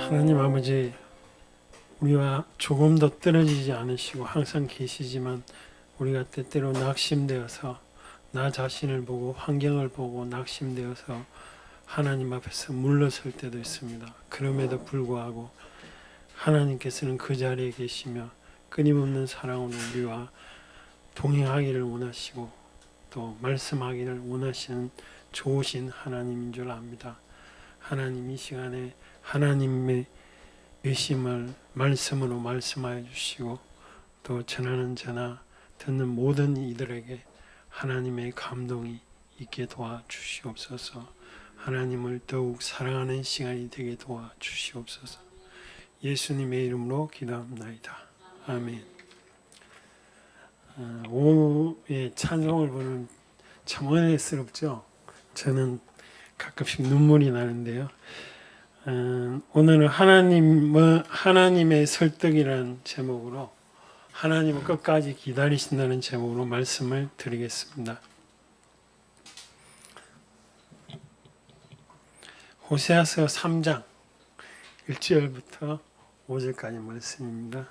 하나님 아버지, 우리와 조금도 떨어지지 않으시고 항상 계시지만 우리가 때때로 낙심되어서 나 자신을 보고 환경을 보고 낙심되어서 하나님 앞에서 물러설 때도 있습니다. 그럼에도 불구하고 하나님께서는 그 자리에 계시며 끊임없는 사랑으로 우리와 동행하기를 원하시고 또 말씀하기를 원하시는 좋으신 하나님인 줄 압니다. 하나님 이 시간에 하나님의 외심을 말씀으로 말씀하여 주시고 또 전하는 저나 듣는 모든 이들에게 하나님의 감동이 있게 도와주시옵소서. 하나님을 더욱 사랑하는 시간이 되게 도와주시옵소서. 예수님의 이름으로 기도합나이다. 아멘. 오후에 찬송을 보는 참 은혜스럽죠. 저는 가끔씩 눈물이 나는데요. 오늘은 하나님의 설득이라는 제목으로 하나님을 끝까지 기다리신다는 제목으로 말씀을 드리겠습니다. 호세아서 3장 1절부터 5절까지 말씀입니다.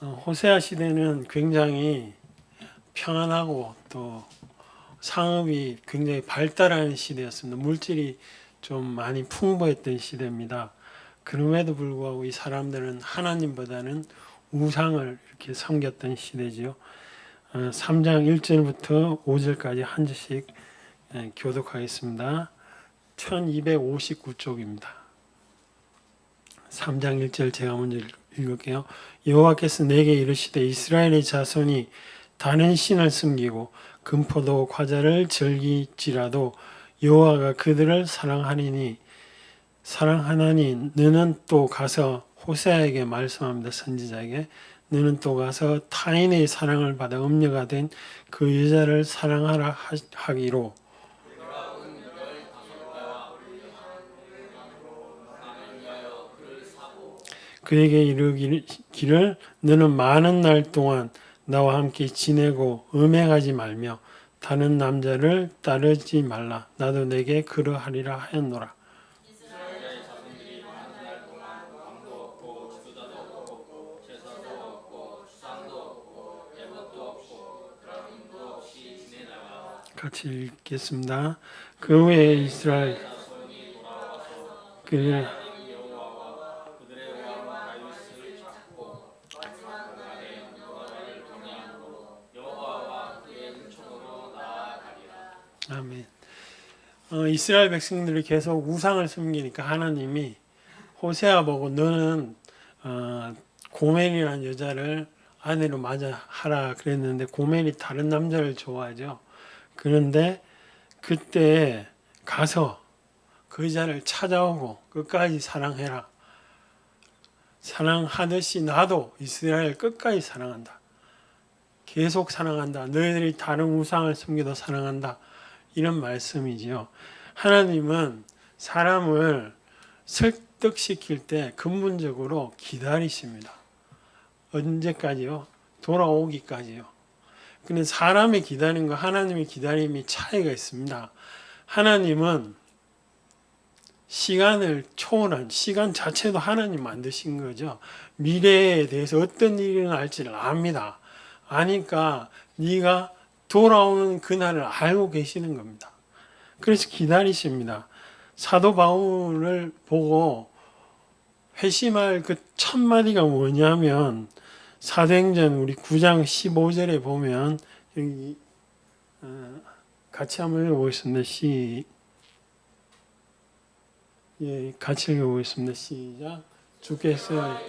호세아 시대는 굉장히 평안하고 또 상업이 굉장히 발달하는 시대였습니다. 물질이 좀 많이 풍부했던 시대입니다. 그럼에도 불구하고 이 사람들은 하나님보다는 우상을 이렇게 섬겼던 시대죠. 3장 1절부터 5절까지 한 절씩 교독하겠습니다. 1259쪽입니다. 3장 1절 제가 먼저 읽을게요. 여호와께서 내게 이르시되 이스라엘의 자손이 다른 신을 섬기고 금포도 과자를 즐길지라도 여호와가 그들을 사랑하니 너는 또 가서 호세아에게 말씀합니다. 선지자에게 너는 또 가서 타인의 사랑을 받아 음녀가 된 그 여자를 사랑하라 하기로 그에게 이르기를 너는 많은 날 동안 나와 함께 지내고 음행하지 말며 다른 남자를 따르지 말라. 나도 내게 그러하리라 하였노라. 같이 읽겠습니다. 그 후에 이스라엘 아멘. 이스라엘 백성들이 계속 우상을 섬기니까 하나님이 호세아 보고 너는 고멜이라는 여자를 아내로 맞아 하라 그랬는데 고멜이 다른 남자를 좋아하죠. 그런데 그때 가서 그 여자를 찾아오고 끝까지 사랑해라. 사랑하듯이 나도 이스라엘 끝까지 사랑한다. 계속 사랑한다. 너희들이 다른 우상을 섬기도 사랑한다. 이런 말씀이지요. 하나님은 사람을 설득시킬 때 근본적으로 기다리십니다. 언제까지요? 돌아오기까지요. 근데 사람이 기다리는 거 하나님의 기다림이 차이가 있습니다. 하나님은 시간을 초월한 시간 자체도 하나님 만드신 거죠. 미래에 대해서 어떤 일이 일어날지를 압니다. 아니까 네가 돌아오는 그날을 알고 계시는 겁니다. 그래서 기다리십니다. 사도 바울을 보고 회심할 그 첫 마디가 뭐냐면 사도행전 우리 9장 15절에 보면 여기 같이 한번 읽어보겠습니다. 같이 읽어보겠습니다. 시작. 주께서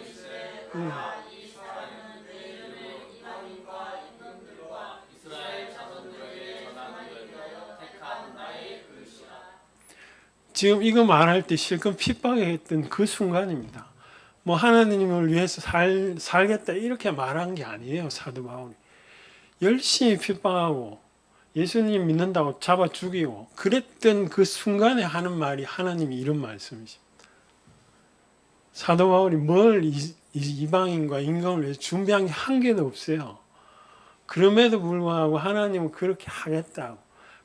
지금 이거 말할 때 실컷 핍박했던 그 순간입니다. 뭐 하나님을 위해서 살겠다 이렇게 말한 게 아니에요. 사도 바울이. 열심히 핍박하고 예수님 믿는다고 잡아 죽이고 그랬던 그 순간에 하는 말이 하나님이 이런 말씀이십니다. 사도 바울이 뭘 이방인과 임금을 위해서 준비한 게 한 개도 없어요. 그럼에도 불구하고 하나님은 그렇게 하겠다고,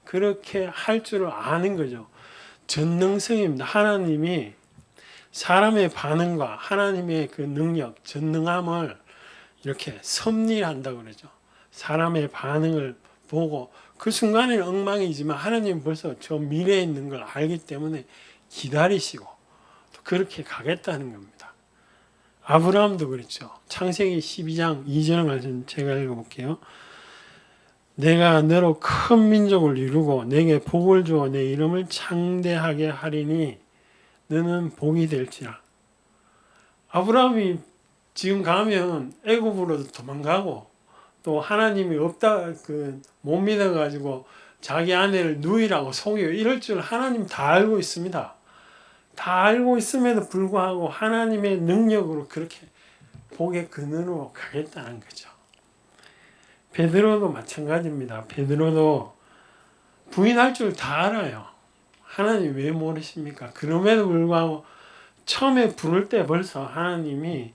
그렇게 할 줄을 아는 거죠. 전능성입니다. 하나님이 사람의 반응과 하나님의 그 능력, 전능함을 이렇게 섭리한다고 그러죠. 사람의 반응을 보고 그 순간에는 엉망이지만 하나님은 벌써 저 미래에 있는 걸 알기 때문에 기다리시고 또 그렇게 가겠다는 겁니다. 아브라함도 그랬죠. 창세기 12장 2절 말씀 제가 읽어볼게요. 내가 너로 큰 민족을 이루고 내게 복을 주어 내 이름을 창대하게 하리니 너는 복이 될지라. 아브라함이 지금 가면 애굽으로도 도망가고 또 하나님이 없다 못 믿어가지고 자기 아내를 누이라고 속이고 이럴 줄 하나님 다 알고 있습니다. 다 알고 있음에도 불구하고 하나님의 능력으로 그렇게 복의 근원으로 가겠다는 거죠. 베드로도 마찬가지입니다. 베드로도 부인할 줄 다 알아요. 하나님 왜 모르십니까? 그럼에도 불구하고 처음에 부를 때 벌써 하나님이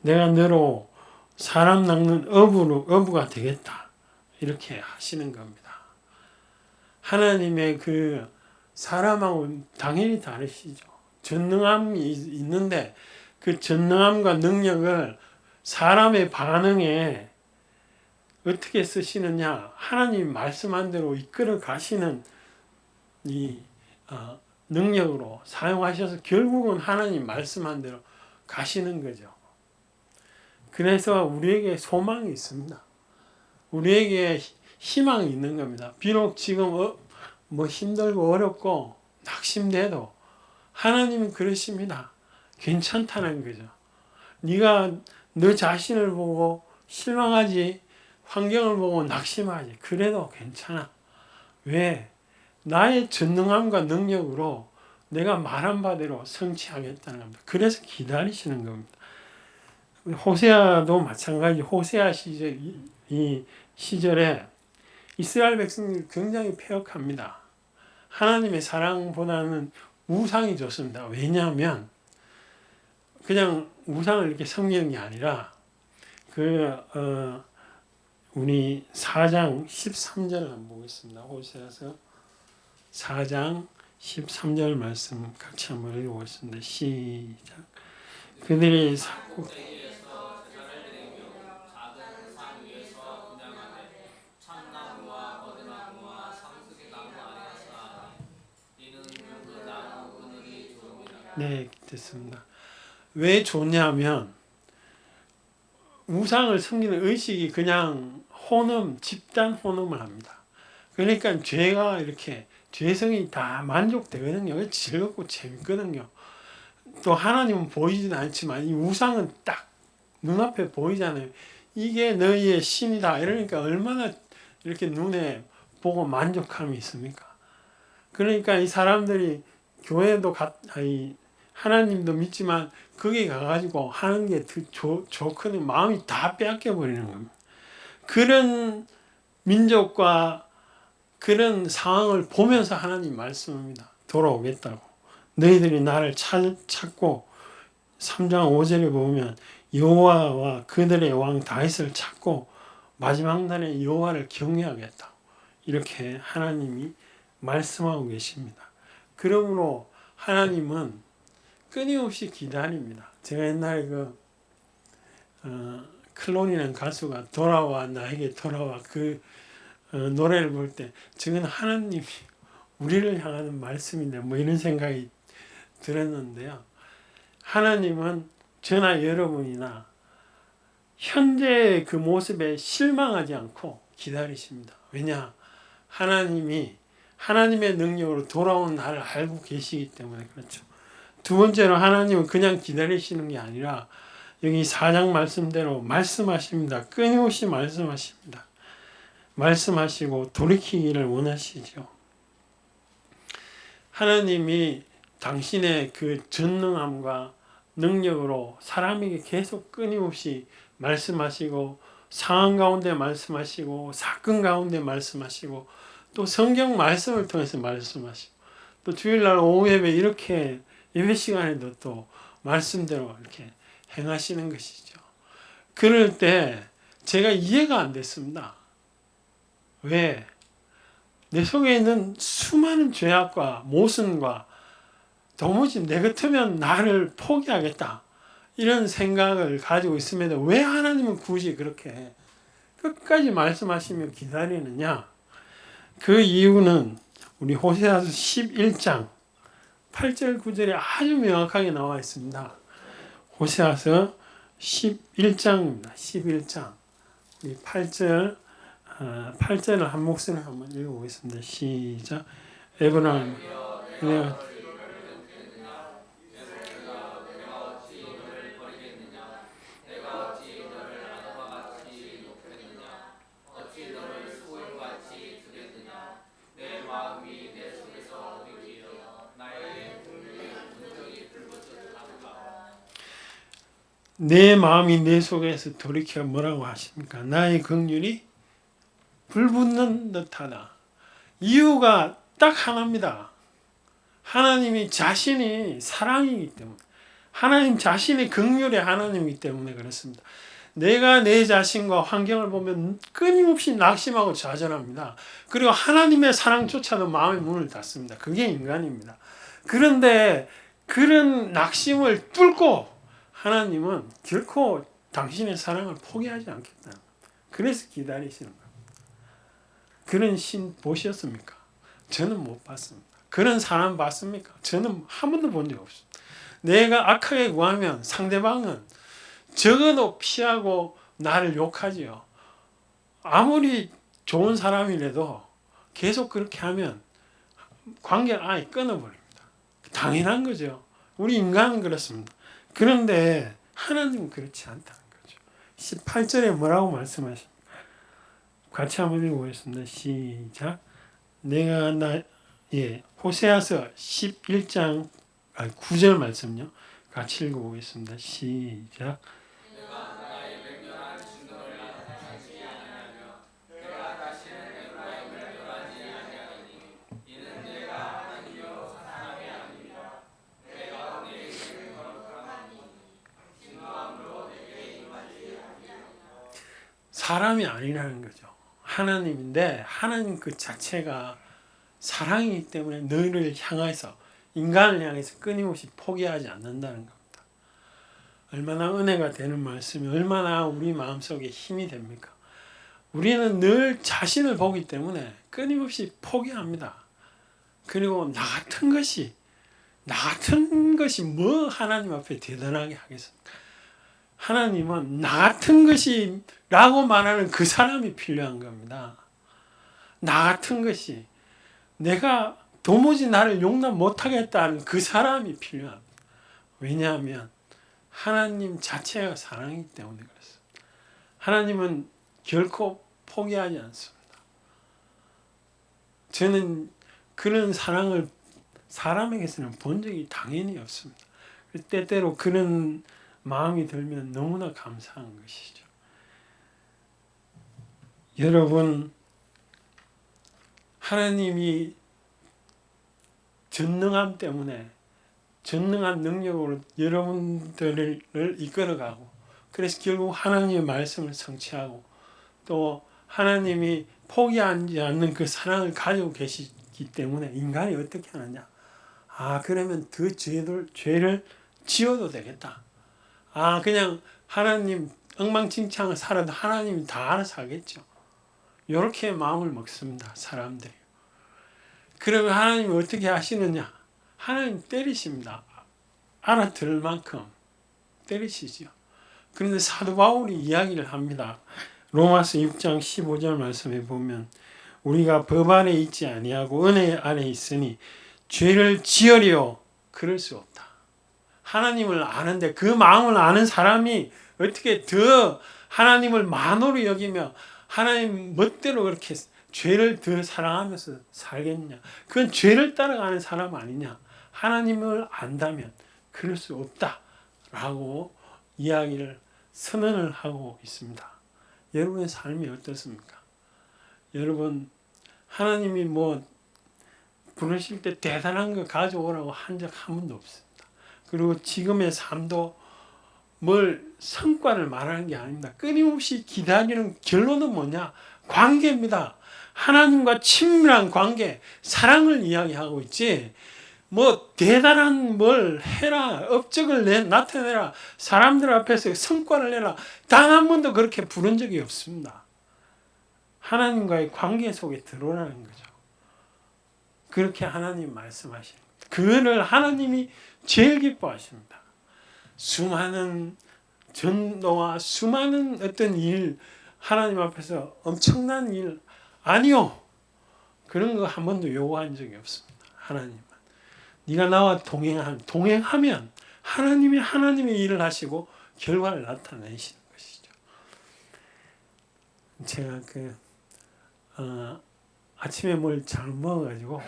내가 너로 사람 낚는 어부가 되겠다. 이렇게 하시는 겁니다. 하나님의 그 사람하고 당연히 다르시죠. 전능함이 있는데 그 전능함과 능력을 사람의 반응에 어떻게 쓰시느냐, 하나님 말씀한 대로 이끌어 가시는 이 능력으로 사용하셔서 결국은 하나님 말씀한 대로 가시는 거죠. 그래서 우리에게 소망이 있습니다. 우리에게 희망이 있는 겁니다. 비록 지금 힘들고 어렵고 낙심돼도 하나님은 그러십니다. 괜찮다는 거죠. 네가 너 자신을 보고 실망하지, 환경을 보고 낙심하지, 그래도 괜찮아. 왜? 나의 전능함과 능력으로 내가 말한 바대로 성취하겠다는 겁니다. 그래서 기다리시는 겁니다. 호세아도 마찬가지. 호세아 시절에 이스라엘 백성들이 굉장히 패역합니다. 하나님의 사랑보다는 우상이 좋습니다. 왜냐하면 그냥 우상을 이렇게 섬기는 게 아니라 우리 4장 13절을 한번 보겠습니다. 호세아서 4장 13절 말씀 같이 한번 읽어보겠습니다. 시작. 그들이 사고 네, 됐습니다. 왜 좋냐면 우상을 섬기는 의식이 그냥 집단 혼음을 합니다. 그러니까 죄가 이렇게 죄성이 다 만족되거든요. 즐겁고 재밌거든요. 또 하나님은 보이지는 않지만 이 우상은 딱 눈앞에 보이잖아요. 이게 너희의 신이다. 이러니까 얼마나 이렇게 눈에 보고 만족함이 있습니까? 그러니까 이 사람들이 교회도 하나님도 믿지만 거기 가가지고 하는 게 더 좋거든. 마음이 다 빼앗겨버리는 겁니다. 그런 민족과 그런 상황을 보면서 하나님 말씀합니다. 돌아오겠다고. 너희들이 나를 찾고 3장 5절에 보면 여호와와 그들의 왕 다윗을 찾고 마지막 날에 여호와를 경외하겠다. 이렇게 하나님이 말씀하고 계십니다. 그러므로 하나님은 끊임없이 기다립니다. 제가 옛날에 클론이라는 가수가 돌아와 나에게 돌아와 노래를 볼 때 저건 하나님이 우리를 향하는 말씀인데 이런 생각이 들었는데요. 하나님은 저나 여러분이나 현재의 그 모습에 실망하지 않고 기다리십니다. 왜냐? 하나님이 하나님의 능력으로 돌아온 나를 알고 계시기 때문에 그렇죠. 두 번째로 하나님은 그냥 기다리시는 게 아니라 여기 4장 말씀대로 말씀하십니다. 끊임없이 말씀하십니다. 말씀하시고 돌이키기를 원하시죠. 하나님이 당신의 그 전능함과 능력으로 사람에게 계속 끊임없이 말씀하시고 상황 가운데 말씀하시고 사건 가운데 말씀하시고 또 성경 말씀을 통해서 말씀하시고 또 주일날 오후 예배 이렇게 예배 시간에도 또 말씀대로 이렇게 행하시는 것이죠. 그럴 때 제가 이해가 안 됐습니다. 왜? 내 속에 있는 수많은 죄악과 모순과 도무지 내 같으면 나를 포기하겠다 이런 생각을 가지고 있음에도 왜 하나님은 굳이 그렇게 끝까지 말씀하시며 기다리느냐? 그 이유는 우리 호세아서 11장 8절 9절에 아주 명확하게 나와 있습니다. 호세아서 11장입니다. 11장 우리 8절을 한 목소리로 한번 읽어보겠습니다. 시작. 에브라임 내가 내 마음이 내 속에서 돌이켜 뭐라고 하십니까? 나의 긍휼이 불붙는 듯하다. 이유가 딱 하나입니다. 하나님이 자신이 사랑이기 때문에, 하나님 자신이 긍휼의 하나님이기 때문에 그렇습니다. 내가 내 자신과 환경을 보면 끊임없이 낙심하고 좌절합니다. 그리고 하나님의 사랑조차도 마음의 문을 닫습니다. 그게 인간입니다. 그런데 그런 낙심을 뚫고 하나님은 결코 당신의 사랑을 포기하지 않겠다. 그래서 기다리시는 거예요. 그런 신 보셨습니까? 저는 못 봤습니다. 그런 사람 봤습니까? 저는 한 번도 본 적 없습니다. 내가 악하게 구하면 상대방은 적어도 피하고 나를 욕하지요. 아무리 좋은 사람이라도 계속 그렇게 하면 관계를 아예 끊어버립니다. 당연한 거죠. 우리 인간은 그렇습니다. 그런데 하나님은 그렇지 않다는 거죠. 18절에 뭐라고 말씀하십니까? 같이 한번 읽어보겠습니다. 시작. 호세아서 11장 9절 말씀요. 같이 읽어보겠습니다. 시작. 사람이 아니라는 거죠. 하나님인데 하나님 그 자체가 사랑이기 때문에 너희를 향해서 인간을 향해서 끊임없이 포기하지 않는다는 겁니다. 얼마나 은혜가 되는 말씀이 얼마나 우리 마음속에 힘이 됩니까? 우리는 늘 자신을 보기 때문에 끊임없이 포기합니다. 그리고 나 같은 것이 뭐 하나님 앞에 대단하게 하겠습니까? 하나님은 나 같은 것이라고 말하는 그 사람이 필요한 겁니다. 나 같은 것이 내가 도무지 나를 용납 못하겠다는 그 사람이 필요합니다. 왜냐하면 하나님 자체가 사랑이기 때문에 그렇습니다. 하나님은 결코 포기하지 않습니다. 저는 그런 사랑을 사람에게서는 본 적이 당연히 없습니다. 때때로 그런 마음이 들면 너무나 감사한 것이죠. 여러분, 하나님이 전능함 때문에 전능한 능력으로 여러분들을 이끌어가고 그래서 결국 하나님의 말씀을 성취하고 또 하나님이 포기하지 않는 그 사랑을 가지고 계시기 때문에 인간이 어떻게 하느냐? 그러면 그 죄를 지어도 되겠다. 그냥 하나님 엉망진창을 살아도 하나님이 다 알아서 하겠죠. 이렇게 마음을 먹습니다. 사람들이. 그러면 하나님이 어떻게 하시느냐? 하나님 때리십니다. 알아들을 만큼 때리시죠. 그런데 사도 바울이 이야기를 합니다. 로마서 6장 15절 말씀에 보면 우리가 법 안에 있지 아니하고 은혜 안에 있으니 죄를 지으려 그럴 수 없다. 하나님을 아는데 그 마음을 아는 사람이 어떻게 더 하나님을 만으로 여기며 하나님 멋대로 그렇게 죄를 더 사랑하면서 살겠냐? 그건 죄를 따라가는 사람 아니냐? 하나님을 안다면 그럴 수 없다라고 이야기를 선언을 하고 있습니다. 여러분의 삶이 어떻습니까? 여러분 하나님이 부르실 때 대단한 거 가져오라고 한 적 한 번도 없습니다. 그리고 지금의 삶도 성과를 말하는 게 아닙니다. 끊임없이 기다리는 결론은 뭐냐? 관계입니다. 하나님과 친밀한 관계, 사랑을 이야기하고 있지. 뭐 대단한 뭘 해라, 업적을 나타내라, 사람들 앞에서 성과를 내라, 단 한 번도 그렇게 부른 적이 없습니다. 하나님과의 관계 속에 들어오라는 거죠. 그렇게 하나님 말씀하시는 거예요. 그거를 하나님이 제일 기뻐하십니다. 수많은 전도와 수많은 어떤 일, 하나님 앞에서 엄청난 일 아니요. 그런 거 한 번도 요구한 적이 없습니다. 하나님은 네가 나와 동행하면 하나님의 일을 하시고 결과를 나타내시는 것이죠. 제가 아침에 뭘 잘못 먹어가지고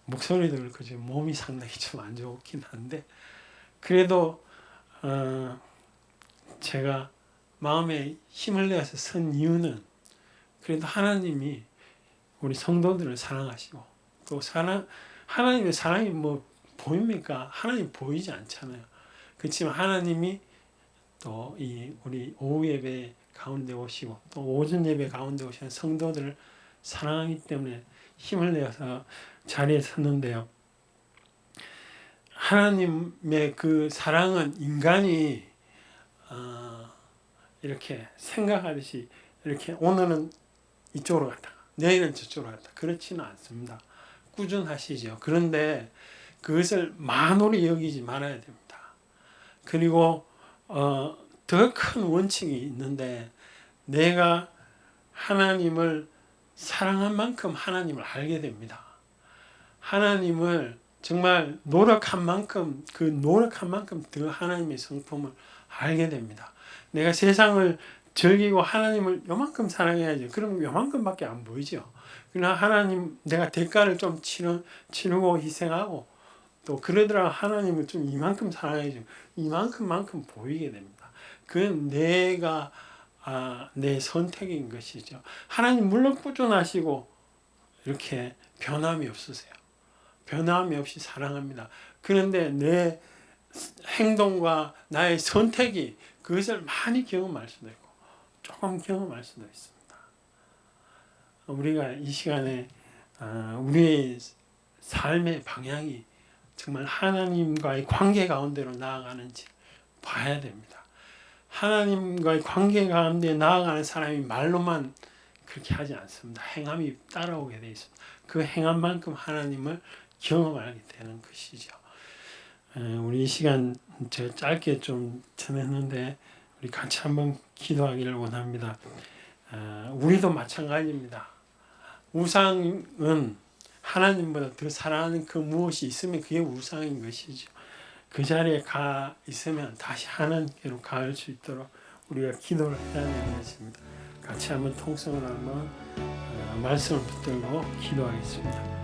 목소리도 그렇고 지금 몸이 상당히 좀 안 좋긴 한데, 그래도 제가 마음에 힘을 내서 선 이유는 그래도 하나님이 우리 성도들을 사랑하시고, 또 하나님의 사랑이 뭐 보입니까? 하나님 보이지 않잖아요. 그렇지만 하나님이 또 우리 오후 예배 가운데 오시고 또 오전 예배 가운데 오시는 성도들을 사랑하기 때문에 힘을 내서 자리에 섰는데요. 하나님의 그 사랑은 인간이 이렇게 생각하듯이 이렇게 오늘은 이쪽으로 갔다가 내일은 저쪽으로 갔다, 그렇지는 않습니다. 꾸준하시죠. 그런데 그것을 만홀히 여기지 말아야 됩니다. 그리고 더 큰 원칙이 있는데, 내가 하나님을 사랑한 만큼 하나님을 알게 됩니다. 하나님을 정말 노력한 만큼 더 하나님의 성품을 알게 됩니다. 내가 세상을 즐기고 하나님을 요만큼 사랑해야지. 그럼 요만큼밖에 안 보이죠. 그러나 하나님, 내가 대가를 좀 치르고 희생하고 또 그러더라 하나님을 좀 이만큼 사랑해야지. 이만큼만큼 보이게 됩니다. 그건 내가 내 선택인 것이죠. 하나님 물론 꾸준하시고 이렇게 변함이 없으세요. 변함이 없이 사랑합니다. 그런데 내 행동과 나의 선택이 그것을 많이 경험할 수도 있고 조금 경험할 수도 있습니다. 우리가 이 시간에 우리의 삶의 방향이 정말 하나님과의 관계 가운데로 나아가는지 봐야 됩니다. 하나님과의 관계 가운데 나아가는 사람이 말로만 그렇게 하지 않습니다. 행함이 따라오게 되어 있습니다. 그 행함만큼 하나님을 경험하게 되는 것이죠. 우리 이 시간 제가 짧게 좀 전했는데 우리 같이 한번 기도하기를 원합니다. 우리도 마찬가지입니다. 우상은 하나님보다 더 사랑하는 그 무엇이 있으면 그게 우상인 것이죠. 그 자리에 가 있으면 다시 하나님께로 갈 수 있도록 우리가 기도를 해야 되는 것입니다. 같이 한번 통성을 한번 말씀을 붙들고 기도하겠습니다.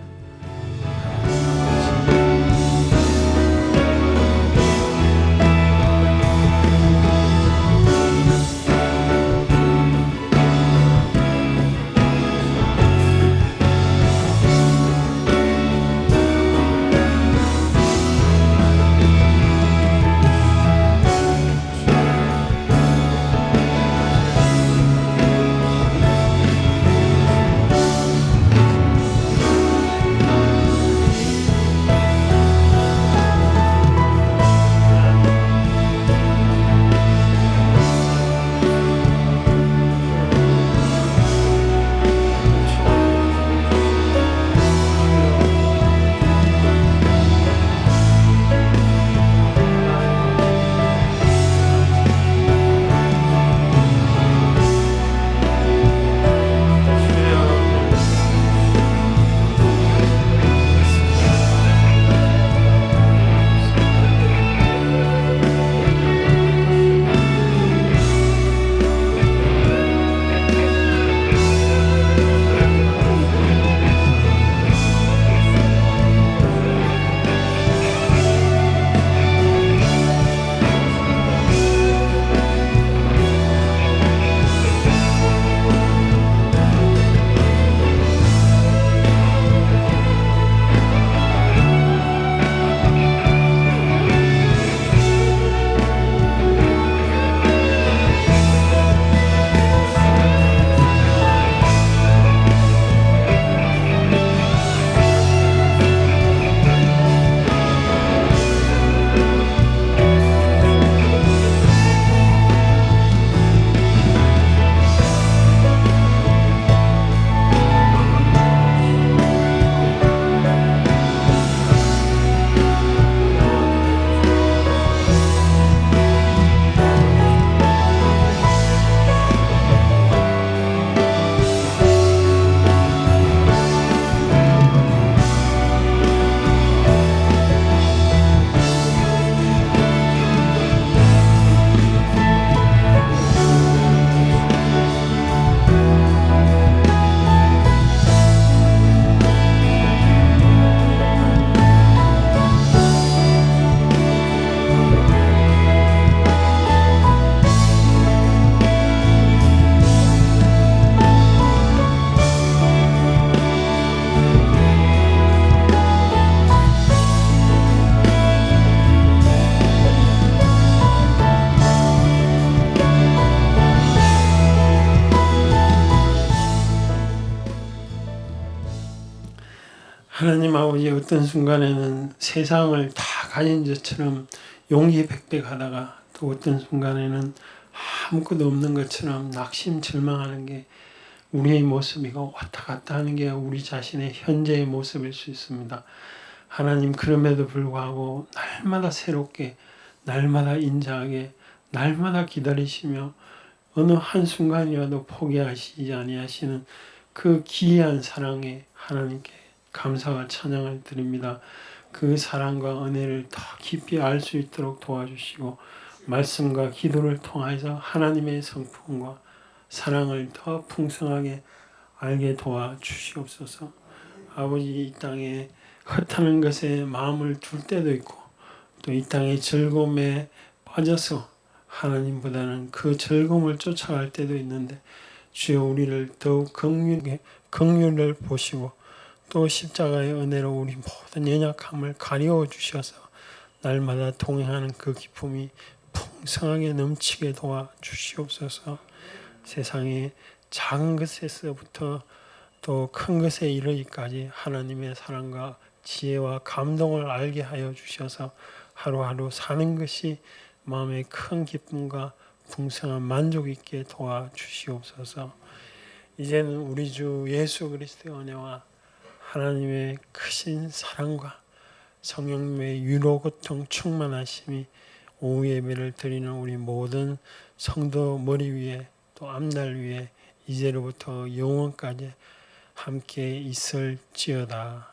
하나님 아버지, 어떤 순간에는 세상을 다 가진 것처럼 용기백백하다가 또 어떤 순간에는 아무것도 없는 것처럼 낙심절망하는 게 우리의 모습이고, 왔다 갔다 하는 게 우리 자신의 현재의 모습일 수 있습니다. 하나님, 그럼에도 불구하고 날마다 새롭게, 날마다 인자하게, 날마다 기다리시며 어느 한순간이라도 포기하시지 아니하시는 그 기이한 사랑에 하나님께 감사와 찬양을 드립니다. 그 사랑과 은혜를 더 깊이 알 수 있도록 도와주시고, 말씀과 기도를 통해서 하나님의 성품과 사랑을 더 풍성하게 알게 도와주시옵소서. 아버지, 이 땅에 헛하는 것에 마음을 둘 때도 있고, 또 이 땅의 즐거움에 빠져서 하나님보다는 그 즐거움을 쫓아갈 때도 있는데, 주여 우리를 더욱 긍휼을 보시고 또 십자가의 은혜로 우리 모든 연약함을 가리워 주셔서 날마다 동행하는 그 기쁨이 풍성하게 넘치게 도와 주시옵소서. 세상의 작은 것에서부터 또 큰 것에 이르기까지 하나님의 사랑과 지혜와 감동을 알게 하여 주셔서 하루하루 사는 것이 마음의 큰 기쁨과 풍성한 만족 있게 도와주시옵소서. 이제는 우리 주 예수 그리스도의 은혜와 하나님의 크신 사랑과 성령님의 위로 고통 충만하심이 오후 예배를 드리는 우리 모든 성도 머리 위에 또 앞날 위에 이제로부터 영원까지 함께 있을지어다.